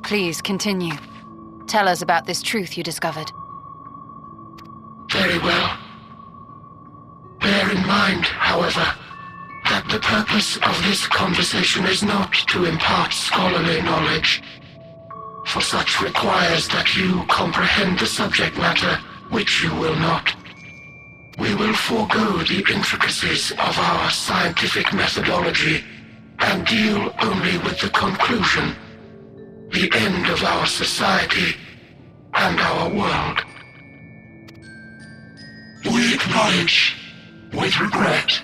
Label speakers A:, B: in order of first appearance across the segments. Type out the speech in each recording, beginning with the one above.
A: Please, continue. Tell us about this truth you discovered.
B: Very well. Bear in mind, however, that the purpose of this conversation is not to impart scholarly knowledge, for such requires that you comprehend the subject matter, which you will not. We will forego the intricacies of our scientific methodology and deal only with the conclusion, the end of our society and our world. We acknowledge, with regret,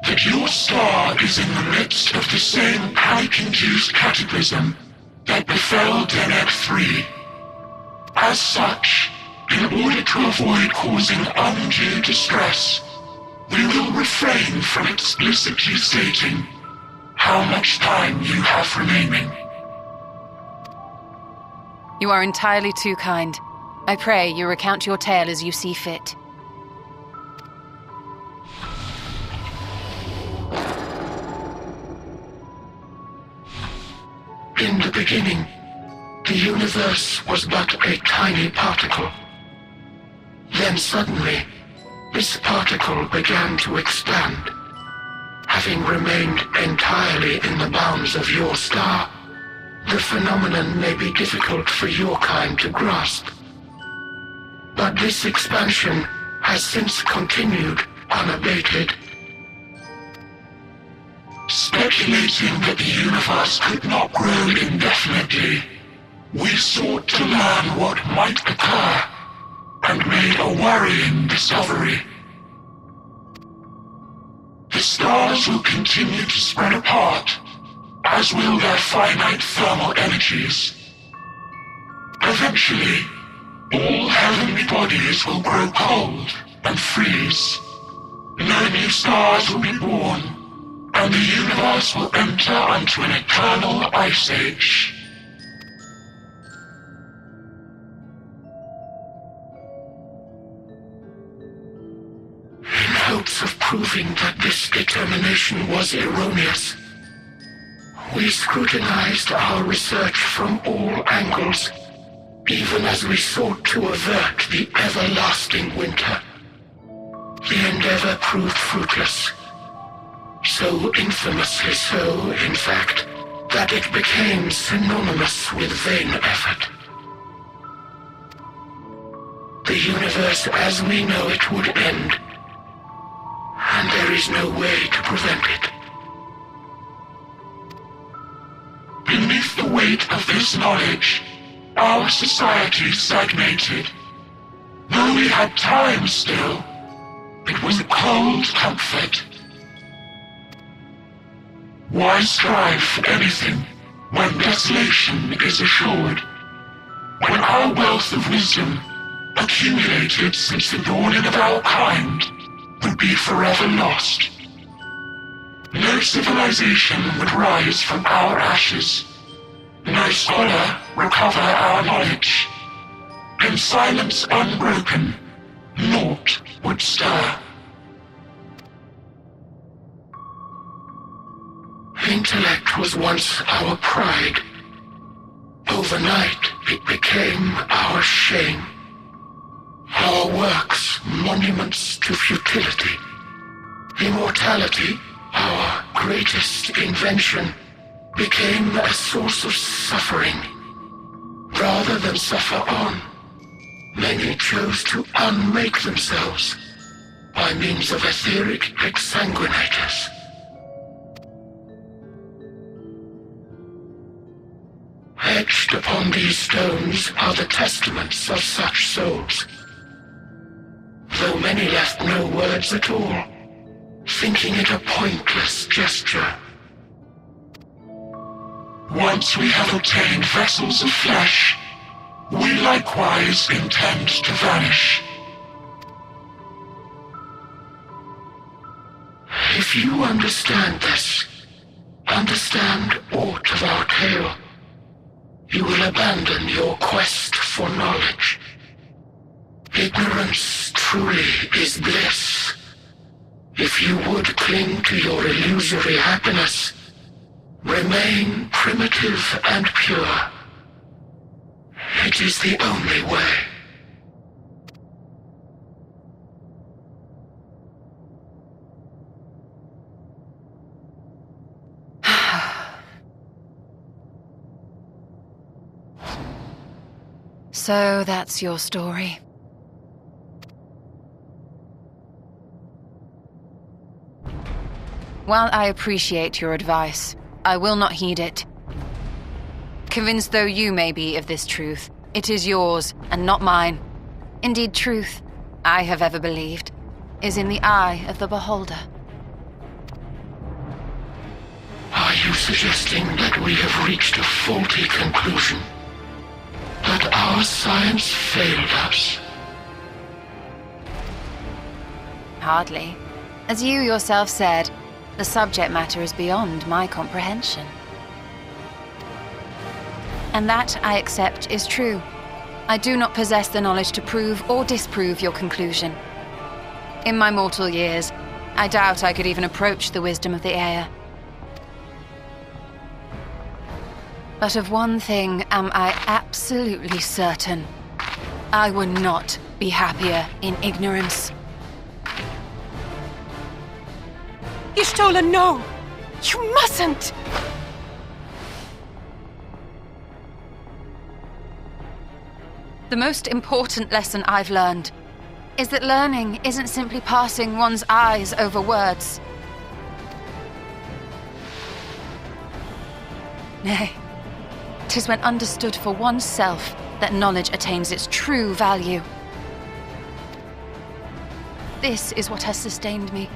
B: that your star is in the midst of the same panic-induced cataclysm that befell Deneb 3. As such, in order to avoid causing undue distress, we will refrain from explicitly stating how much time you have remaining.
A: You are entirely too kind. I pray you recount your tale as you see fit.
B: In the beginning, the universe was but a tiny particle. Then suddenly, this particle began to expand. Having remained entirely in the bounds of your star, the phenomenon may be difficult for your kind to grasp. But this expansion has since continued unabated. Speculating that the universe could not grow indefinitely, we sought to learn what might occur, and made a worrying discovery. The stars will continue to spread apart, as will their finite thermal energies. Eventually, all heavenly bodies will grow cold and freeze. No new stars will be born, and the universe will enter into an eternal ice age. In hopes of proving that this determination was erroneous, we scrutinized our research from all angles, even as we sought to avert the everlasting winter. The endeavor proved fruitless. So infamously so, in fact, that it became synonymous with vain effort. The universe as we know it would end, and there is no way to prevent it. Beneath the weight of this knowledge, our society stagnated. Though we had time still, it was a cold comfort. Why strive for anything when desolation is assured? When our wealth of wisdom, accumulated since the dawning of our kind, would be forever lost. No civilization would rise from our ashes. No scholar recover our knowledge. In silence unbroken, naught would stir. Intellect was once our pride. Overnight, it became our shame. Our works, monuments to futility. Immortality, our greatest invention, became a source of suffering. Rather than suffer on, many chose to unmake themselves by means of etheric exsanguinators. Etched upon these stones are the testaments of such souls, though many left no words at all, thinking it a pointless gesture. Once we have obtained vessels of flesh, we likewise intend to vanish. If you understand this, understand aught of our tale, you will abandon your quest for knowledge. Ignorance truly is bliss. If you would cling to your illusory happiness, remain primitive and pure, It is the only way.
A: So that's your story. While I appreciate your advice, I will not heed it. Convinced though you may be of this truth, it is yours and not mine. Indeed, truth, I have ever believed, is in the eye of the beholder.
B: Are you suggesting that we have reached a faulty conclusion? That our science failed us?
A: Hardly. As you yourself said, the subject matter is beyond my comprehension. And that, I accept, is true. I do not possess the knowledge to prove or disprove your conclusion. In my mortal years, I doubt I could even approach the wisdom of the Aya. But of one thing am I absolutely certain. I would not be happier in ignorance.
C: Y'shtola, no! You mustn't!
A: The most important lesson I've learned is that learning isn't simply passing one's eyes over words. Nay, 'tis when understood for oneself that knowledge attains its true value. This is what has sustained me,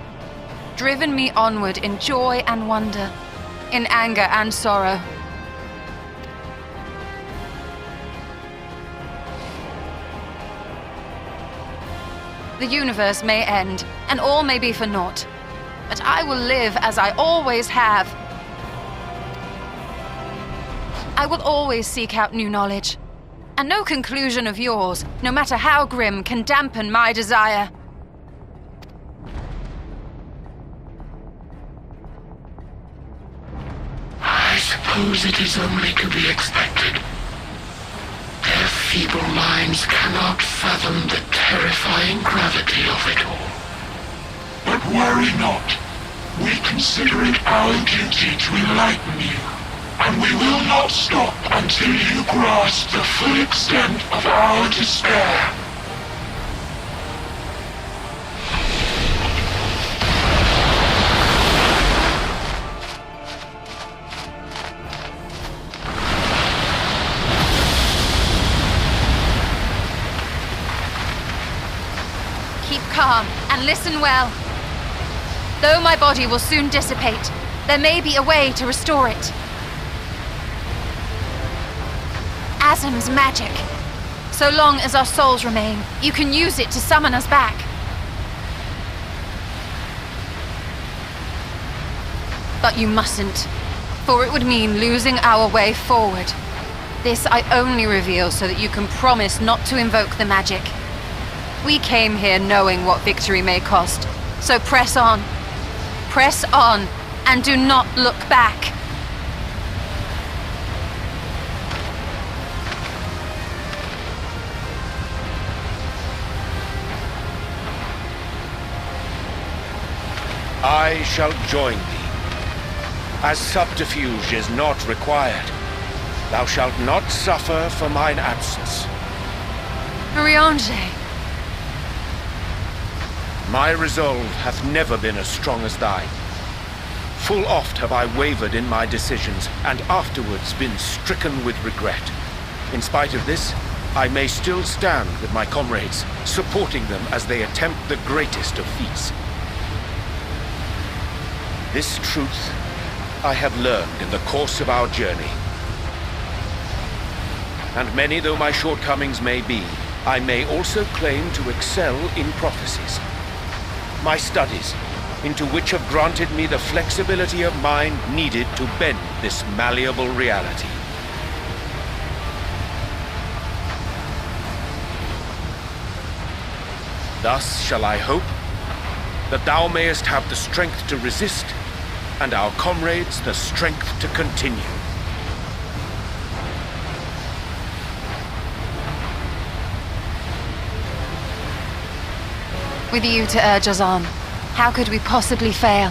A: driven me onward in joy and wonder, in anger and sorrow. The universe may end, and all may be for naught, but I will live as I always have. I will always seek out new knowledge, and no conclusion of yours, no matter how grim, can dampen my desire.
B: I suppose it is only to be expected. Their feeble minds cannot fathom the terrifying gravity of it all. But worry not. We consider it our duty to enlighten you, and we will not stop until you grasp the full extent of our despair.
A: Keep calm and listen well. Though my body will soon dissipate, there may be a way to restore it. Azim's magic. So long as our souls remain, you can use it to summon us back. But you mustn't, for it would mean losing our way forward. This I only reveal so that you can promise not to invoke the magic. We came here knowing what victory may cost, so press on. Press on, and do not look back.
D: I shall join thee. As subterfuge is not required, thou shalt not suffer for mine absence.
A: Urianger.
D: My resolve hath never been as strong as thine. Full oft have I wavered in my decisions, and afterwards been stricken with regret. In spite of this, I may still stand with my comrades, supporting them as they attempt the greatest of feats. This truth I have learned in the course of our journey. And many though my shortcomings may be, I may also claim to excel in prophecies. My studies, into which have granted me the flexibility of mind needed to bend this malleable reality. Thus shall I hope that thou mayest have the strength to resist, and our comrades the strength to continue.
A: With you to urge us on, how could we possibly fail?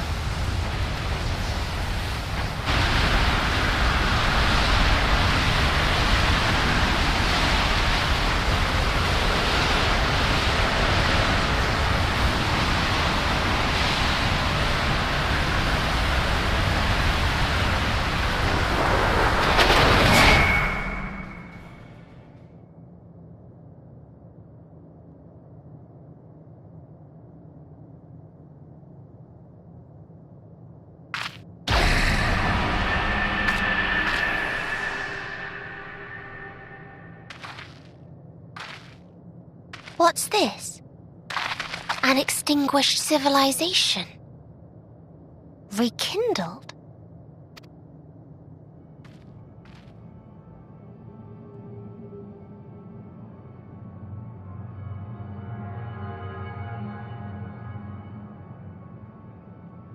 E: What's this? An extinguished civilization. Rekindled.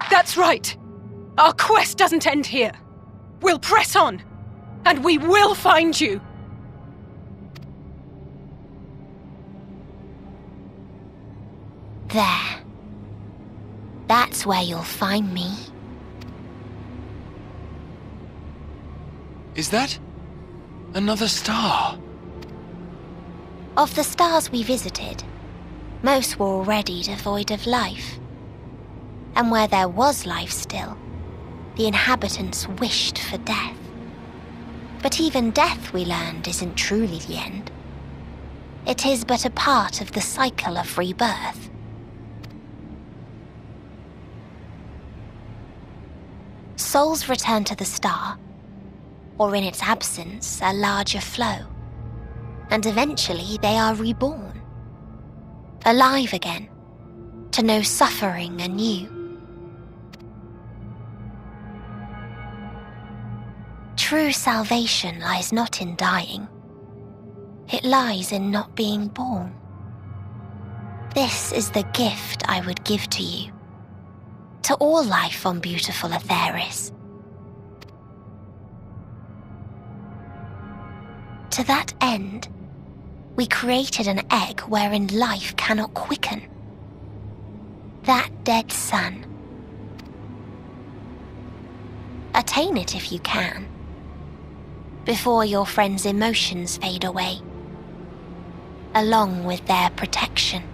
C: That's right! Our quest doesn't end here. We'll press on, and we will find you!
E: There. That's where you'll find me.
F: Is that another star?
E: Of the stars we visited, most were already devoid of life. And where there was life still, the inhabitants wished for death. But even death, we learned, isn't truly the end. It is but a part of the cycle of rebirth. Souls return to the star, or in its absence, a larger flow. And eventually they are reborn, alive again, to know suffering anew. True salvation lies not in dying. It lies in not being born. This is the gift I would give to you. To all life on beautiful Etheirys. To that end, we created an egg wherein life cannot quicken. That dead sun. Attain it if you can, before your friends' emotions fade away, along with their protection.